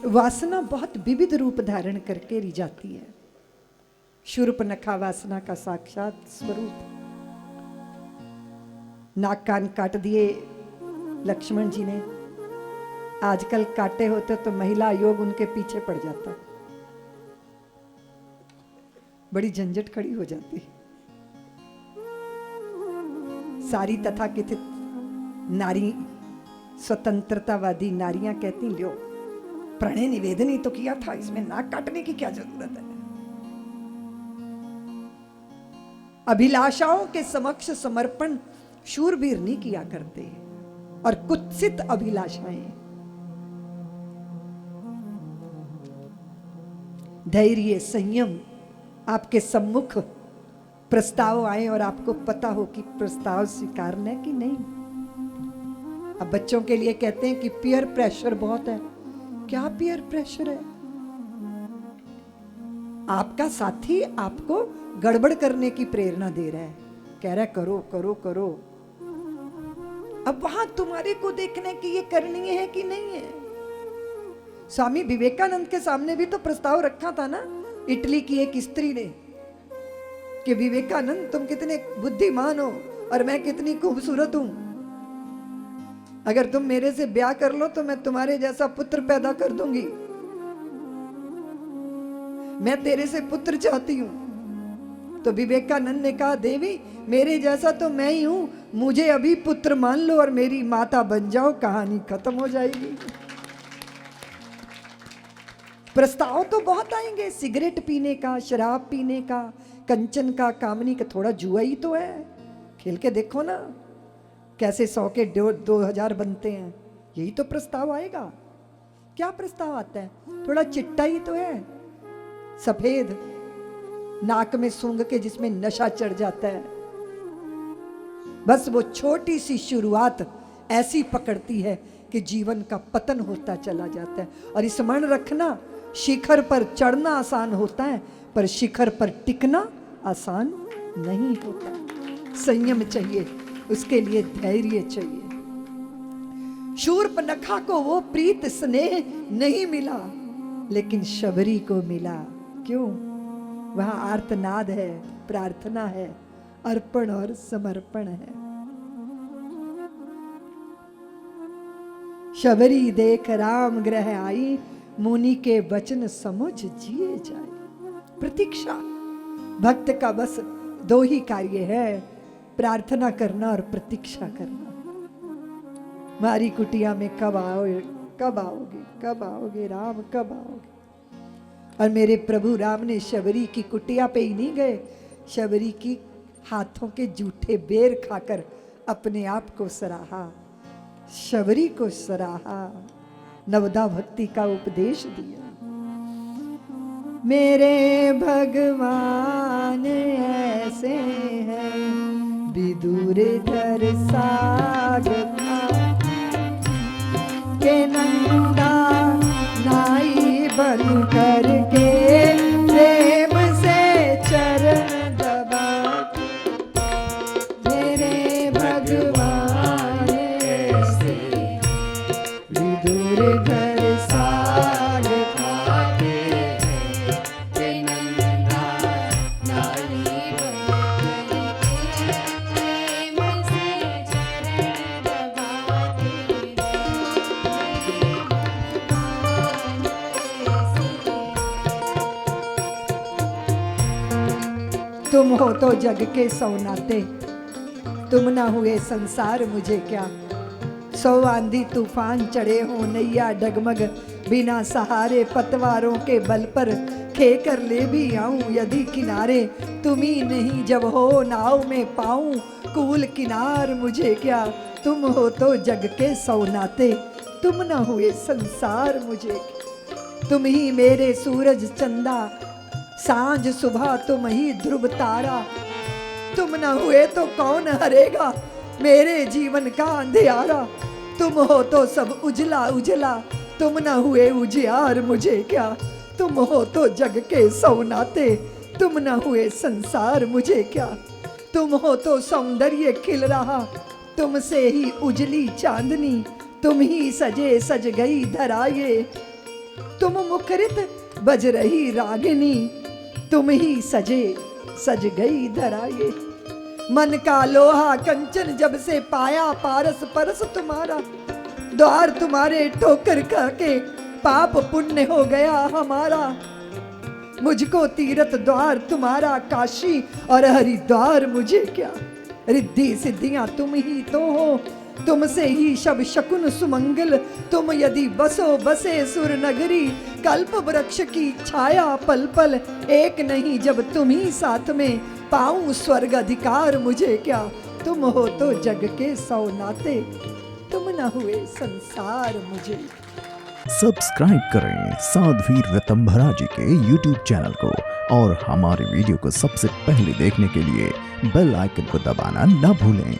वासना बहुत विविध रूप धारण करके री जाती है। शूर्पणखा वासना का साक्षात स्वरूप। नाक कान काट दिए लक्ष्मण जी ने। आजकल काटे होते तो महिला योग उनके पीछे पड़ जाता, बड़ी झंझट खड़ी हो जाती। सारी तथाकथित नारी स्वतंत्रतावादी नारियां कहती, लो प्रणय निवेदन ही तो किया था, इसमें नाक काटने की क्या जरूरत है। अभिलाषाओं के समक्ष समर्पण शूरवीर नहीं किया करते, और कुत्सित अभिलाषाएं। धैर्य संयम, आपके सम्मुख प्रस्ताव आए और आपको पता हो कि प्रस्ताव स्वीकारना है कि नहीं। अब बच्चों के लिए कहते हैं कि पीयर प्रेशर बहुत है। क्या पीयर प्रेशर है? आपका साथी आपको गड़बड़ करने की प्रेरणा दे रहा है, कह रहा है करो करो करो। अब वहां तुम्हारे को देखने की ये करनी है कि नहीं है। स्वामी विवेकानंद के सामने भी तो प्रस्ताव रखा था ना, इटली की एक स्त्री ने, कि विवेकानंद तुम कितने बुद्धिमान हो और मैं कितनी खूबसूरत हूं, अगर तुम मेरे से ब्याह कर लो तो मैं तुम्हारे जैसा पुत्र पैदा कर दूंगी, मैं तेरे से पुत्र चाहती हूं। तो विवेकानंद ने कहा, देवी मेरे जैसा तो मैं ही हूं, मुझे अभी पुत्र मान लो और मेरी माता बन जाओ, कहानी खत्म हो जाएगी। प्रस्ताव तो बहुत आएंगे, सिगरेट पीने का, शराब पीने का, कंचन का, कामनी का। थोड़ा जुआ ही तो है, खेल के देखो ना कैसे 100 के 2000 बनते हैं। यही तो प्रस्ताव आएगा। क्या प्रस्ताव आता है? थोड़ा चिट्टा ही तो है, सफेद नाक में सूंघ के जिसमें नशा चढ़ जाता है। बस वो छोटी सी शुरुआत ऐसी पकड़ती है कि जीवन का पतन होता चला जाता है। और स्मरण रखना, शिखर पर चढ़ना आसान होता है, पर शिखर पर टिकना आसान नहीं होता। संयम चाहिए, उसके लिए धैर्य चाहिए। शूर्पणखा को वो प्रीत स्नेह नहीं मिला, लेकिन शबरी को मिला। क्यों? वहां आर्तनाद है, प्रार्थना है, अर्पण और समर्पण है। शबरी देख राम ग्रह आई, मुनि के वचन समझ जिए जाए। प्रतीक्षा। भक्त का बस 2 ही कार्य है, प्रार्थना करना और प्रतीक्षा करना। मारी कुटिया में कब आओगे, कब आओगे, कब आओगे राम, कब आओगे। और मेरे प्रभु राम ने शबरी की कुटिया पे ही नहीं गए, शबरी की हाथों के जूठे बेर खाकर अपने आप को सराहा, शबरी को सराहा, नवदा भक्ति का उपदेश दिया। मेरे भगवान ऐसे हैं, विदुर धर सागर के नंदा नाई बन करके प्रेम से चरण दबा। मेरे भगवान ऐसे विदुर धर साग खाते के नंदा नाई बन प्रेम से चरण दबाते। तुम हो तो जग के सौनाते, तुम ना हुए संसार मुझे क्या। 100 आंधी तूफान चढ़े हो, नैया डगमग बिना सहारे, पतवारों के बल पर खे कर ले भी आऊं यदि किनारे। तुम ही नहीं जब हो नाव में पाऊं, कूल किनार मुझे क्या। तुम हो तो जग के सौनाते, तुम ना हुए संसार मुझे क्या। तुम ही मेरे सूरज चंदा, सांझ सुबह तुम ही ध्रुव तारा। तुम न हुए तो कौन हरेगा मेरे जीवन का अंधियारा। तुम हो तो सब उजला उजला, तुम न हुए उजियार मुझे क्या। तुम हो तो जग के सौनाते, तुम न हुए संसार मुझे क्या। तुम हो तो सौंदर्य खिल रहा, तुमसे ही उजली चांदनी। तुम ही सजे सज गई धराए, तुम तुम मुखरित बज रही रागिनी, तुम ही सजे सज गई धरा ये। मन का लोहा कंचन जब से पाया, पारस परस तुम्हारा, द्वार तुम्हारे ठोकर के पाप पुण्य हो गया हमारा। मुझको तीरथ द्वार तुम्हारा काशी, और हरिद्वार मुझे क्या। रिद्धि सिद्धियां तुम ही तो हो, तुमसे ही शब शकुन सुमंगल। तुम यदि बसो बसे सुर नगरी, कल्प वृक्ष की छाया पल पल। एक नहीं जब तुम ही साथ में, पाऊं स्वर्ग अधिकार मुझे क्या। तुम हो तो जग के सौ नाते, तुम न हुए संसार मुझे। सब्सक्राइब करें साध्वी ऋतंभरा जी के YouTube चैनल को, और हमारे वीडियो को सबसे पहले देखने के लिए बेल आइकन को दबाना न भूलें।